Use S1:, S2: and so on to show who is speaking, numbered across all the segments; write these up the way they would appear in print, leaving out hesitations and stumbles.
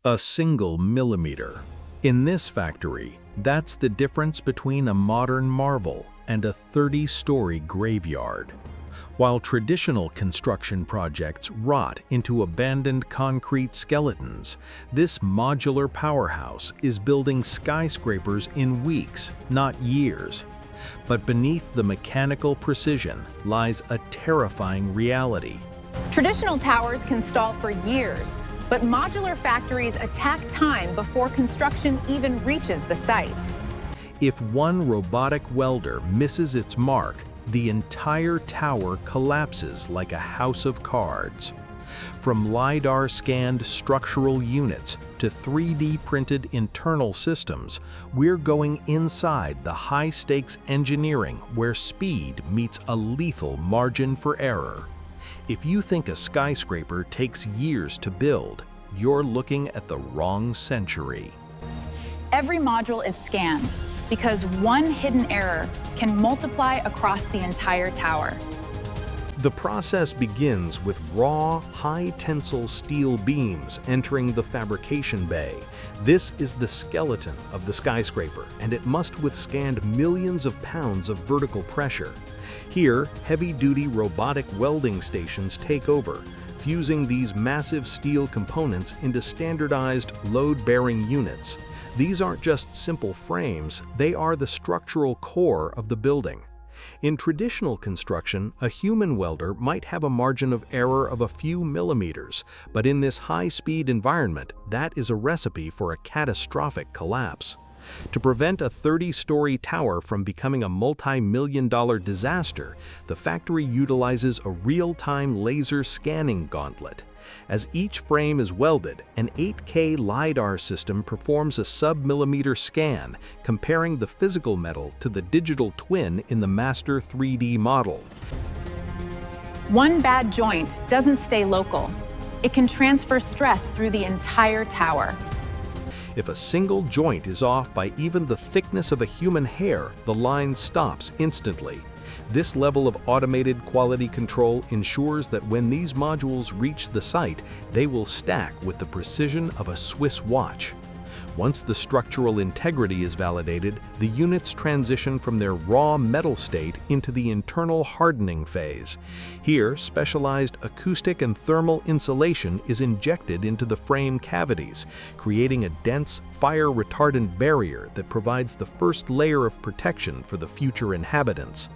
S1: A single millimeter. In this factory, that's the difference between a modern marvel and a 30-story graveyard. While traditional construction projects rot into abandoned concrete skeletons, this modular powerhouse is building skyscrapers in weeks, not years. But beneath the mechanical precision lies a terrifying reality.
S2: Traditional towers can stall for years, but modular factories attack time before construction even reaches the site.
S1: If one robotic welder misses its mark, the entire tower collapses like a house of cards. From LIDAR-scanned structural units to 3D printed internal systems, we're going inside the high-stakes engineering where speed meets a lethal margin for error. If you think a skyscraper takes years to build, you're looking at the wrong century.
S2: Every module is scanned because one hidden error can multiply across the entire tower.
S1: The process begins with raw, high-tensile steel beams entering the fabrication bay. This is the skeleton of the skyscraper, and it must withstand millions of pounds of vertical pressure. Here, heavy-duty robotic welding stations take over, fusing these massive steel components into standardized load-bearing units. These aren't just simple frames, they are the structural core of the building. In traditional construction, a human welder might have a margin of error of a few millimeters, but in this high-speed environment, that is a recipe for a catastrophic collapse. To prevent a 30-story tower from becoming a multi-million-dollar disaster, the factory utilizes a real-time laser scanning gauntlet. As each frame is welded, an 8K LIDAR system performs a sub-millimeter scan, comparing the physical metal to the digital twin in the master 3D model.
S2: One bad joint doesn't stay local. It can transfer stress through the entire tower.
S1: If a single joint is off by even the thickness of a human hair, the line stops instantly. This level of automated quality control ensures that when these modules reach the site, they will stack with the precision of a Swiss watch. Once the structural integrity is validated, the units transition from their raw metal state into the internal hardening phase. Here, specialized acoustic and thermal insulation is injected into the frame cavities, creating a dense, fire-retardant barrier that provides the first layer of protection for the future inhabitants.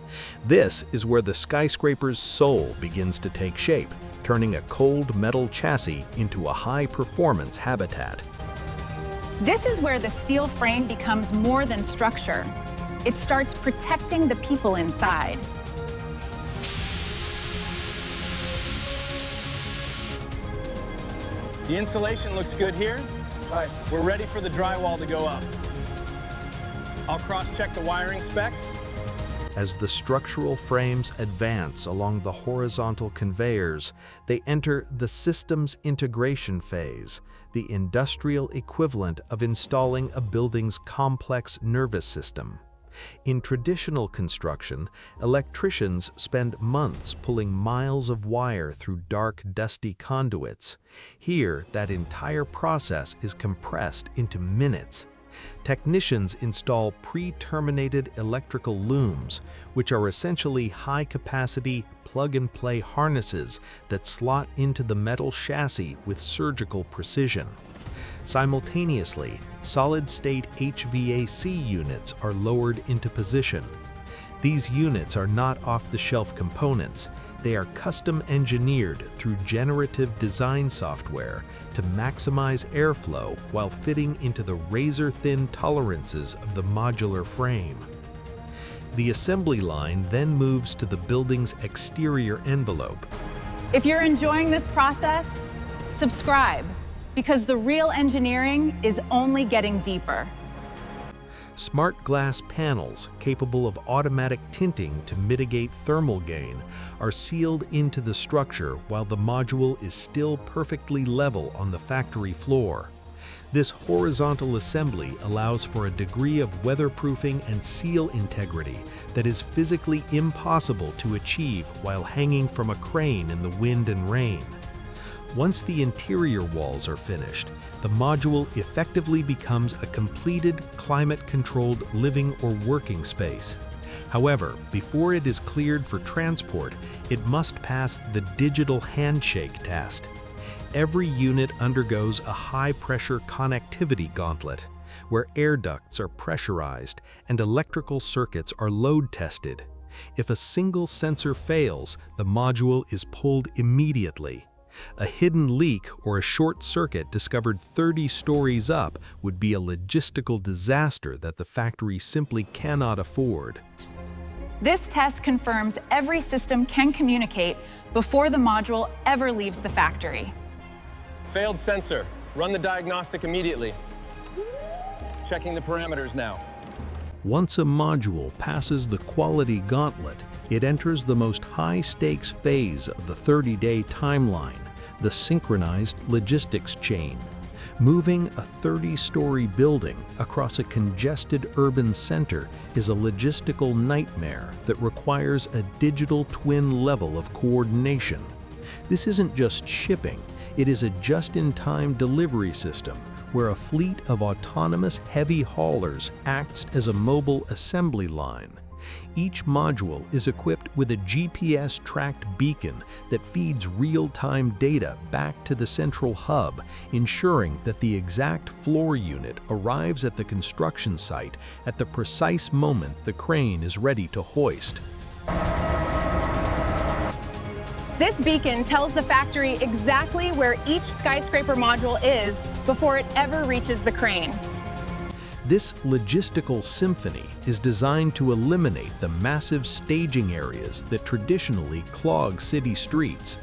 S1: This is where the skyscraper's soul begins to take shape, turning a cold metal chassis into a high-performance habitat.
S2: This is where the steel frame becomes more than structure. It starts protecting the people inside.
S3: The insulation looks good here. Right. We're ready for the drywall to go up. I'll cross-check the wiring specs.
S1: As the structural frames advance along the horizontal conveyors, they enter the systems integration phase, the industrial equivalent of installing a building's complex nervous system. In traditional construction, electricians spend months pulling miles of wire through dark, dusty conduits. Here, that entire process is compressed into minutes. Technicians install pre-terminated electrical looms, which are essentially high-capacity, plug-and-play harnesses that slot into the metal chassis with surgical precision. Simultaneously, solid-state HVAC units are lowered into position. These units are not off-the-shelf components. They are custom-engineered through generative design software to maximize airflow while fitting into the razor-thin tolerances of the modular frame. The assembly line then moves to the building's exterior envelope.
S2: If you're enjoying this process, subscribe, because the real engineering is only getting deeper.
S1: Smart glass panels capable of automatic tinting to mitigate thermal gain are sealed into the structure while the module is still perfectly level on the factory floor. This horizontal assembly allows for a degree of weatherproofing and seal integrity that is physically impossible to achieve while hanging from a crane in the wind and rain. Once the interior walls are finished, the module effectively becomes a completed, climate-controlled living or working space. However, before it is cleared for transport, it must pass the digital handshake test. Every unit undergoes a high-pressure connectivity gauntlet, where air ducts are pressurized and electrical circuits are load-tested. If a single sensor fails, the module is pulled immediately. A hidden leak or a short circuit discovered 30 stories up would be a logistical disaster that the factory simply cannot afford.
S2: This test confirms every system can communicate before the module ever leaves the factory.
S3: Failed sensor. Run the diagnostic immediately. Checking the parameters now.
S1: Once a module passes the quality gauntlet, it enters the most high-stakes phase of the 30-day timeline, the synchronized logistics chain. Moving a 30-story building across a congested urban center is a logistical nightmare that requires a digital twin level of coordination. This isn't just shipping, it is a just-in-time delivery system where a fleet of autonomous heavy haulers acts as a mobile assembly line. Each module is equipped with a GPS-tracked beacon that feeds real-time data back to the central hub, ensuring that the exact floor unit arrives at the construction site at the precise moment the crane is ready to hoist.
S2: This beacon tells the factory exactly where each skyscraper module is before it ever reaches the crane.
S1: This logistical symphony is designed to eliminate the massive staging areas that traditionally clog city streets.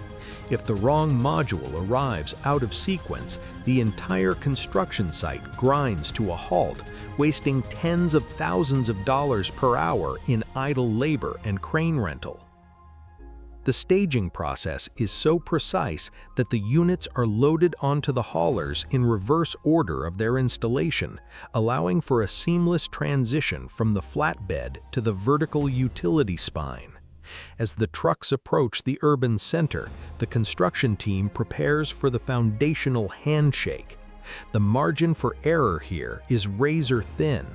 S1: If the wrong module arrives out of sequence, the entire construction site grinds to a halt, wasting tens of thousands of dollars per hour in idle labor and crane rental. The staging process is so precise that the units are loaded onto the haulers in reverse order of their installation, allowing for a seamless transition from the flatbed to the vertical utility spine. As the trucks approach the urban center, the construction team prepares for the foundational handshake. The margin for error here is razor thin.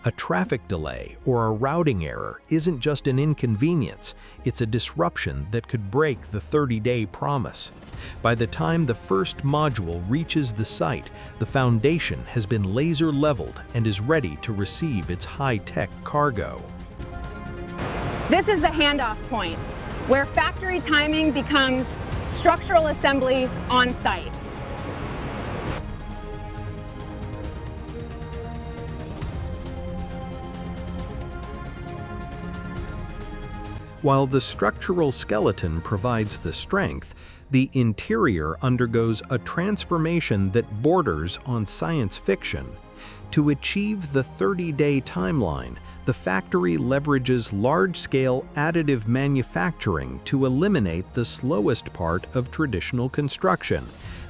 S1: A traffic delay or a routing error isn't just an inconvenience, it's a disruption that could break the 30-day promise. By the time the first module reaches the site, the foundation has been laser leveled and is ready to receive its high-tech cargo.
S2: This is the handoff point, where factory timing becomes structural assembly on site.
S1: While the structural skeleton provides the strength, the interior undergoes a transformation that borders on science fiction. To achieve the 30-day timeline, the factory leverages large-scale additive manufacturing to eliminate the slowest part of traditional construction,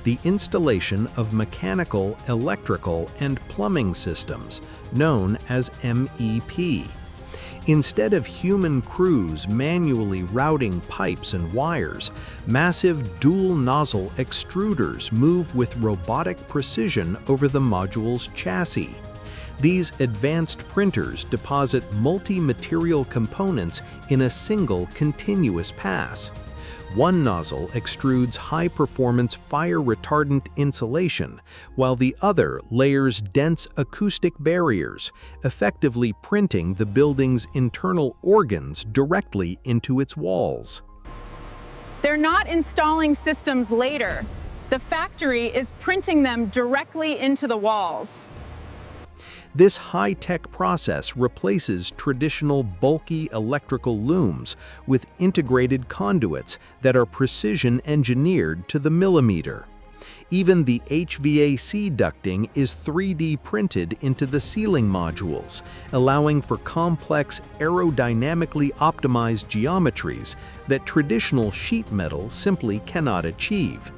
S1: the installation of mechanical, electrical, and plumbing systems, known as MEP. Instead of human crews manually routing pipes and wires, massive dual-nozzle extruders move with robotic precision over the module's chassis. These advanced printers deposit multi-material components in a single continuous pass. One nozzle extrudes high-performance fire-retardant insulation, while the other layers dense acoustic barriers, effectively printing the building's internal organs directly into its walls.
S2: They're not installing systems later. The factory is printing them directly into the walls.
S1: This high-tech process replaces traditional bulky electrical looms with integrated conduits that are precision engineered to the millimeter. Even the HVAC ducting is 3D printed into the ceiling modules, allowing for complex aerodynamically optimized geometries that traditional sheet metal simply cannot achieve.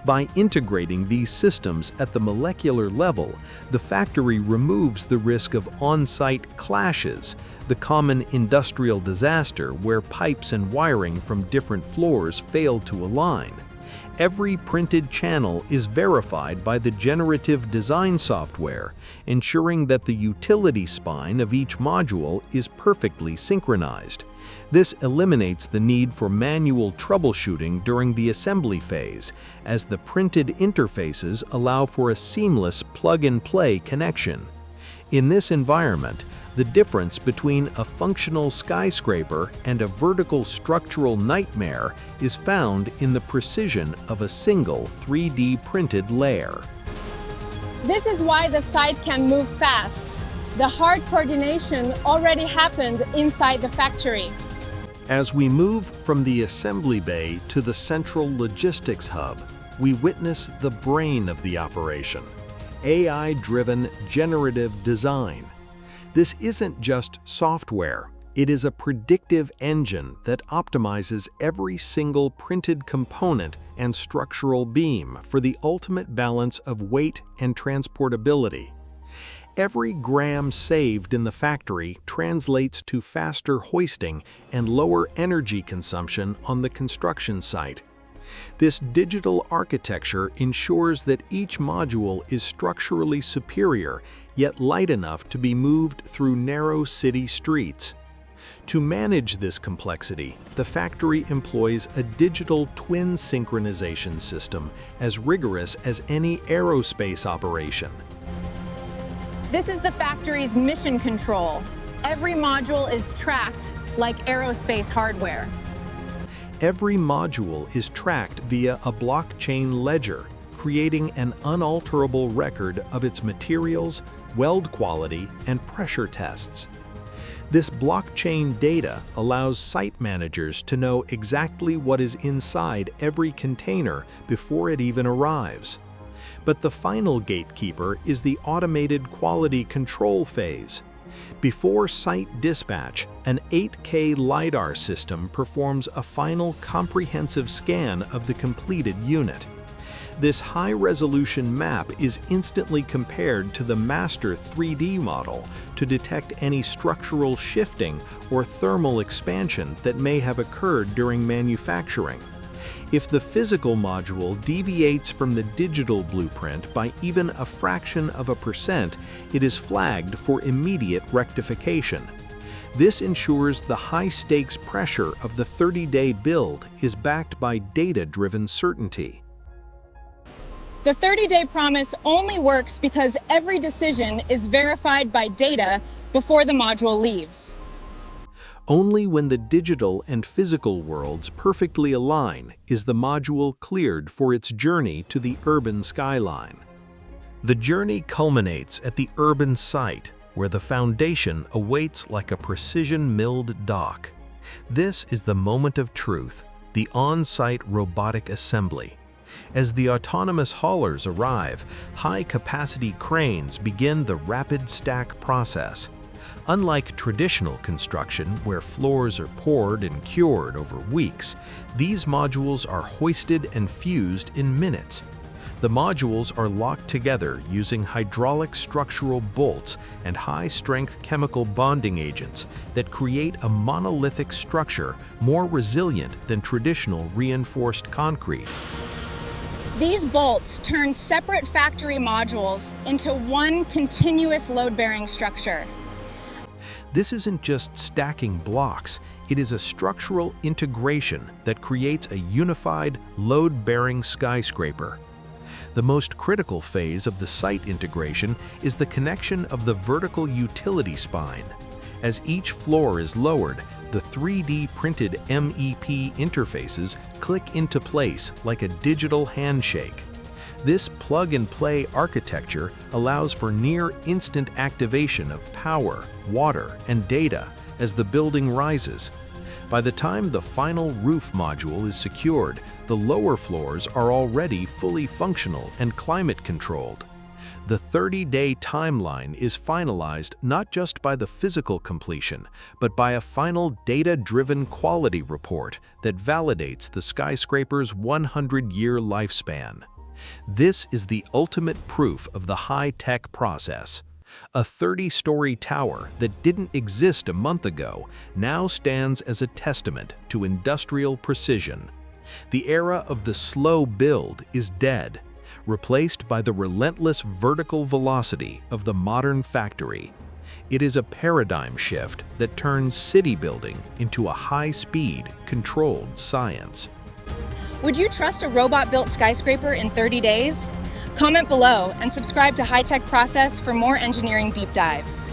S1: By integrating these systems at the molecular level, the factory removes the risk of on-site clashes, the common industrial disaster where pipes and wiring from different floors fail to align. Every printed channel is verified by the generative design software, ensuring that the utility spine of each module is perfectly synchronized. This eliminates the need for manual troubleshooting during the assembly phase, as the printed interfaces allow for a seamless plug-and-play connection. In this environment, the difference between a functional skyscraper and a vertical structural nightmare is found in the precision of a single 3D printed layer.
S4: This is why the site can move fast. The hard coordination already happened inside the factory.
S1: As we move from the assembly bay to the central logistics hub, we witness the brain of the operation: AI-driven generative design. This isn't just software, it is a predictive engine that optimizes every single printed component and structural beam for the ultimate balance of weight and transportability. Every gram saved in the factory translates to faster hoisting and lower energy consumption on the construction site. This digital architecture ensures that each module is structurally superior, yet light enough to be moved through narrow city streets. To manage this complexity, the factory employs a digital twin synchronization system as rigorous as any aerospace operation.
S2: This is the factory's mission control. Every module is tracked like aerospace hardware.
S1: Every module is tracked via a blockchain ledger, creating an unalterable record of its materials, weld quality, and pressure tests. This blockchain data allows site managers to know exactly what is inside every container before it even arrives. But the final gatekeeper is the automated quality control phase. Before site dispatch, an 8K LIDAR system performs a final comprehensive scan of the completed unit. This high-resolution map is instantly compared to the master 3D model to detect any structural shifting or thermal expansion that may have occurred during manufacturing. If the physical module deviates from the digital blueprint by even a fraction of a percent, it is flagged for immediate rectification. This ensures the high-stakes pressure of the 30-day build is backed by data-driven certainty.
S4: The 30-day promise only works because every decision is verified by data before the module leaves.
S1: Only when the digital and physical worlds perfectly align is the module cleared for its journey to the urban skyline. The journey culminates at the urban site, where the foundation awaits like a precision-milled dock. This is the moment of truth, the on-site robotic assembly. As the autonomous haulers arrive, high-capacity cranes begin the rapid stack process. Unlike traditional construction, where floors are poured and cured over weeks, these modules are hoisted and fused in minutes. The modules are locked together using hydraulic structural bolts and high-strength chemical bonding agents that create a monolithic structure more resilient than traditional reinforced concrete.
S4: These bolts turn separate factory modules into one continuous load-bearing structure.
S1: This isn't just stacking blocks, it is a structural integration that creates a unified, load-bearing skyscraper. The most critical phase of the site integration is the connection of the vertical utility spine. As each floor is lowered, the 3D printed MEP interfaces click into place like a digital handshake. This plug-and-play architecture allows for near-instant activation of power, water, and data as the building rises. By the time the final roof module is secured, the lower floors are already fully functional and climate-controlled. The 30-day timeline is finalized not just by the physical completion, but by a final data-driven quality report that validates the skyscraper's 100-year lifespan. This is the ultimate proof of the high-tech process. A 30-story tower that didn't exist a month ago now stands as a testament to industrial precision. The era of the slow build is dead, replaced by the relentless vertical velocity of the modern factory. It is a paradigm shift that turns city building into a high-speed, controlled science.
S4: Would you trust a robot-built skyscraper in 30 days? Comment below and subscribe to High Tech Process for more engineering deep dives.